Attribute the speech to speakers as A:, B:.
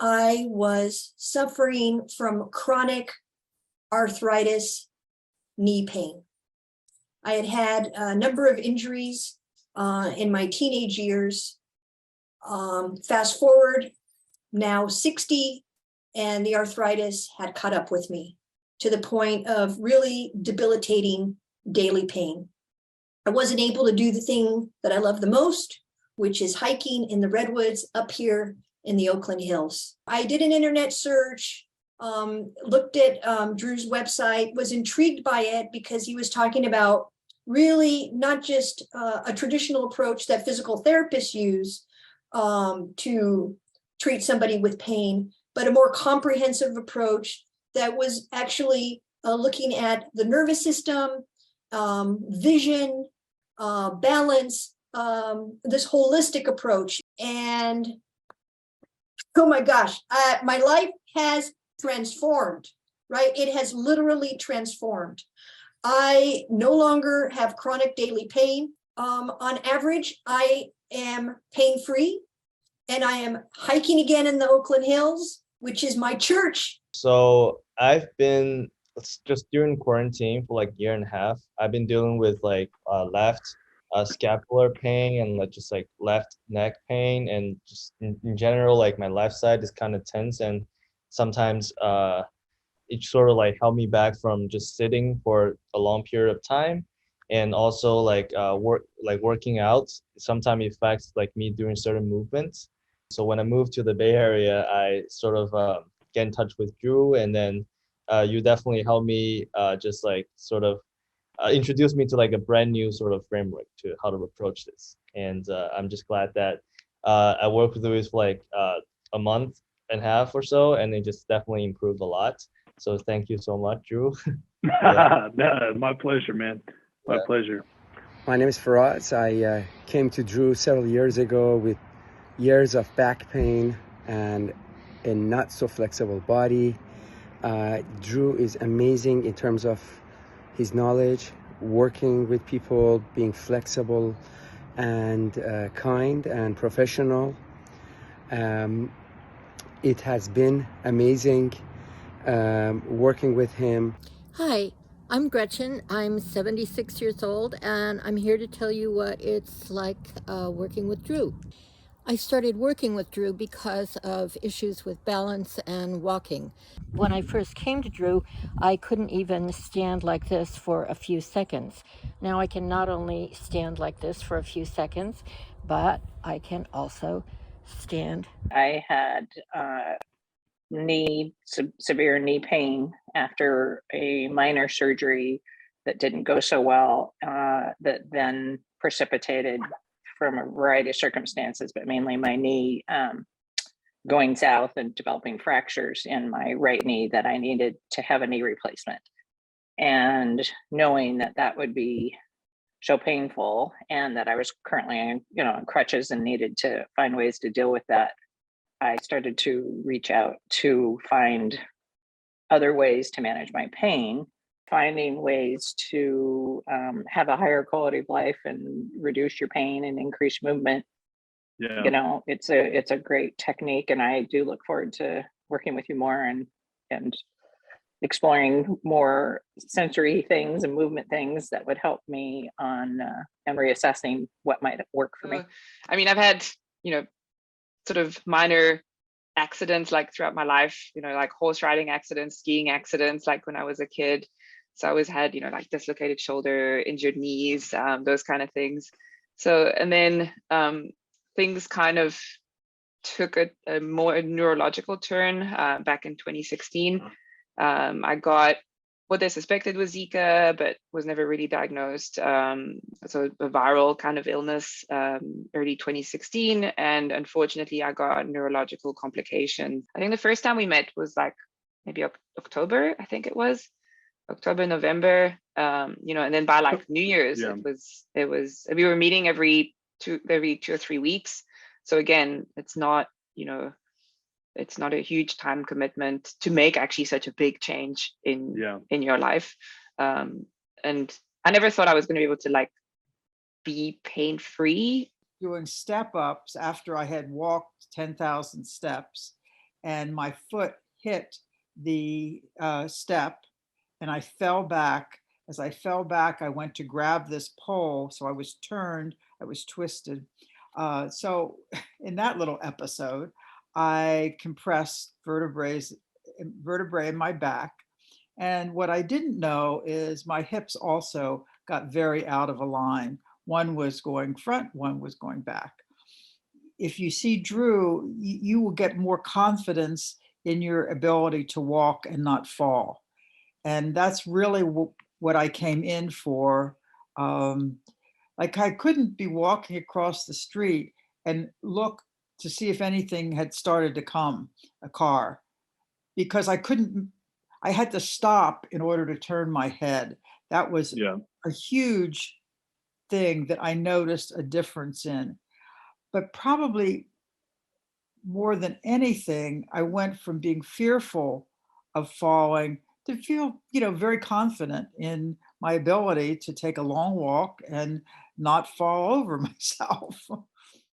A: I was suffering from chronic arthritis knee pain. I had had a number of injuries in my teenage years. Fast forward, now 60, and the arthritis had caught up with me to the point of really debilitating daily pain. I wasn't able to do the thing that I love the most, which is hiking in the redwoods up here in the Oakland Hills. I did an internet search, looked at Drew's website, was intrigued by it because he was talking about really not just a traditional approach that physical therapists use to treat somebody with pain, but a more comprehensive approach that was actually looking at the nervous system, vision, balance, this holistic approach. And oh my gosh, my life has transformed, right? It has literally transformed. I no longer have chronic daily pain. On average, I am pain-free, and I am hiking again in the Oakland Hills, which is my church.
B: So I've been just during quarantine for like a year and a half. I've been dealing with like left scapular pain and like just like left neck pain, and just in general like my left side is kind of tense, and sometimes it sort of like held me back from just sitting for a long period of time. And also like working out sometimes affects like me doing certain movements. So when I moved to the Bay Area, I sort of get in touch with Drew, and then you definitely helped me just like sort of introduce me to like a brand new sort of framework to how to approach this. And I'm just glad that I worked with Luis for like a month and a half or so, and it just definitely improved a lot. So thank you so much, Drew.
C: Yeah. No, my pleasure, man. My pleasure.
D: My name is Faraz. I came to Drew several years ago with years of back pain and a not so flexible body. Drew is amazing in terms of his knowledge, working with people, being flexible and kind and professional. It has been amazing working with him.
E: Hi, I'm Gretchen. I'm 76 years old, and I'm here to tell you what it's like working with Drew. I started working with Drew because of issues with balance and walking. When I first came to Drew, I couldn't even stand like this for a few seconds. Now I can not only stand like this for a few seconds, but I can also stand.
F: I had severe knee pain after a minor surgery that didn't go so well, that then precipitated from a variety of circumstances, but mainly my knee going south and developing fractures in my right knee, that I needed to have a knee replacement. And knowing that that would be so painful, and that I was currently on crutches and needed to find ways to deal with that, I started to reach out to find other ways to manage my pain, finding ways to have a higher quality of life and reduce your pain and increase movement.
C: Yeah.
F: It's a great technique, and I do look forward to working with you more and exploring more sensory things and movement things that would help me on and reassessing what might work for me.
G: I mean, I've had, sort of minor accidents like throughout my life, like horse riding accidents, skiing accidents, like when I was a kid. So I always had, like dislocated shoulder, injured knees, those kind of things. So, and then things kind of took a more neurological turn back in 2016. I got what they suspected was Zika, but was never really diagnosed. So a viral kind of illness, early 2016. And unfortunately, I got neurological complications. I think the first time we met was like maybe October, I think it was. October, November, and then by like New Year's, yeah. it was, we were meeting every 2 or 3 weeks. So again, it's not a huge time commitment to make actually such a big change in your life. And I never thought I was going to be able to like be pain-free.
H: Doing step ups after I had walked 10,000 steps and my foot hit the step, and I fell back. As I fell back, I went to grab this pole, so I was turned, I was twisted. So in that little episode, I compressed vertebrae in my back. And what I didn't know is my hips also got very out of line. One was going front, one was going back. If you see Drew, you will get more confidence in your ability to walk and not fall. And that's really what I came in for. Like I couldn't be walking across the street and look to see if anything had started to come, a car, because I had to stop in order to turn my head. That was
C: Yeah.
H: a huge thing that I noticed a difference in. But probably more than anything, I went from being fearful of falling to feel, very confident in my ability to take a long walk and not fall over myself.